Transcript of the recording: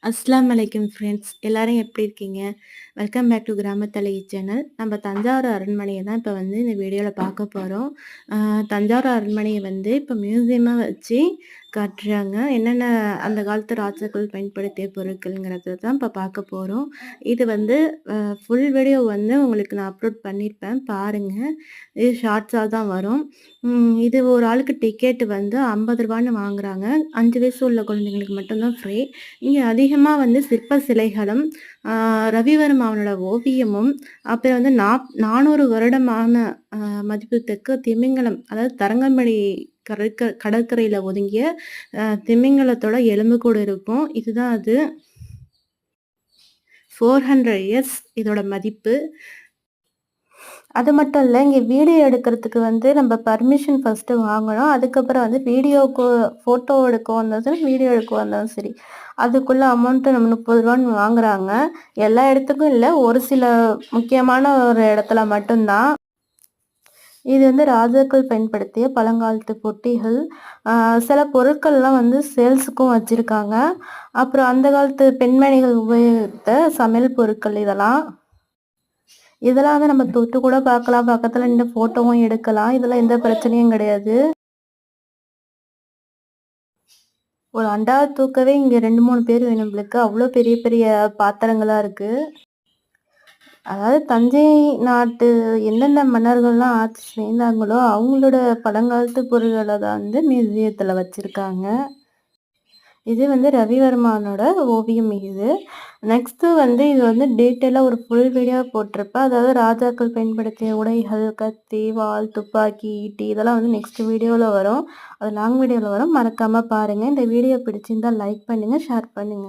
அஸ்ஸலாமு அலைக்கும் ஃப்ரெண்ட்ஸ். எல்லாரும் எப்படி இருக்கீங்க? வெல்கம் பேக் டு கிராமத்தலை சேனல். நம்ம தஞ்சாவூர் அரண்மனைய தான் இப்ப வந்து இந்த வீடியோல பார்க்க போறோம். தஞ்சாவூர் அரண்மனைய வந்து இப்ப மியூசியமா வச்சு காட்டுறாங்க. என்னென்ன அந்த காலத்து ராஜாக்கள் பயன்படுத்திய பொருட்கள்ங்கிறத தான் இப்ப பார்க்க போறோம். இது வந்து ஃபுல் வீடியோ வந்து உங்களுக்கு நான் அப்லோட் பண்ணியிருப்பேன். பாருங்க. இது ஷார்ட்ஸா தான் வரும். இது ஒரு ஆளுக்கு டிக்கெட் வந்து ரூ. 50ன்னு வாங்குறாங்க. 5 வயசு உள்ள குழந்தைங்களுக்கு மட்டும் தான் ஃப்ரீ. இங்க அதிகமா வந்து சிற்ப சிலைகளும், ரவிவர்மா அவனோட ஓவியமும், அப்புறம் வந்து 400 வருடமான மதிப்புத்தக்க திமிங்கலம், அதாவது தரங்கம்படி கடற்கரையில ஒதுங்கிய திமிங்கலத்தோட எலும்புக்கூடு இருக்கும். இதுதான் அது. 400 இயர்ஸ் இதோட மதிப்பு. அது மட்டும் இல்ல, இங்க வீடியோ எடுக்கிறதுக்கு வந்து நம்ம பர்மிஷன் ஃபர்ஸ்ட்டு வாங்கணும். அதுக்கப்புறம் வந்து ஃபோட்டோ எடுக்க வந்தாலும் சரி, வீடியோ எடுக்க வந்தாலும் சரி, அதுக்குள்ள அமௌண்ட்டு நம்ம ரூ. 30ன்னு வாங்குறாங்க. எல்லா இடத்துக்கும் இல்ல, ஒரு சில முக்கியமான ஒரு இடத்துல மட்டும் தான். இது வந்து ராஜாக்கள் பயன்படுத்திய பழங்காலத்து பொட்டிகள். சில பொருட்கள்லாம் வந்து சேல்ஸுக்கும் வச்சிருக்காங்க. அப்புறம் அந்த காலத்து பெண்மணிகள் உபயோகித்த சமையல் பொருட்கள் இதெல்லாம். இதெல்லாம் வந்து நம்ம தொட்டு கூட பார்க்கலாம். பக்கத்துல நின்னு ஃபோட்டோவும் எடுக்கலாம். இதெல்லாம் எந்த பிரச்சனையும் கிடையாது. ஒரு அண்டாவ தூக்கவே இங்க 2, 3 பேர் வேணும் நம்மளுக்கு. அவ்ளோ பெரிய பெரிய பாத்திரங்களா இருக்கு. அதாவது தஞ்சை நாட்டு எந்தெந்த மன்னர்கள்லாம் ஆட்சி செய்தாங்களோ, அவங்களோட பழங்காலத்து பொருள்கள தான் வந்து மியூசியத்துல வச்சிருக்காங்க. இது வந்து ரவிவர்மானோட ஓவியம் இது. நெக்ஸ்ட்டு வந்து இது வந்து டீட்டெயிலா ஒரு ஃபுல் வீடியோ போட்டிருப்பேன். அதாவது ராஜாக்கள் பயன்படுத்திய உடைகள், கத்தி, வாள், துப்பாக்கி, ஈட்டி இதெல்லாம் வந்து நெக்ஸ்ட் வீடியோல வரும். அது லாங் வீடியோல வரும். மறக்காம பாருங்க. இந்த வீடியோ பிடிச்சிருந்தா லைக் பண்ணுங்க, ஷேர் பண்ணுங்க.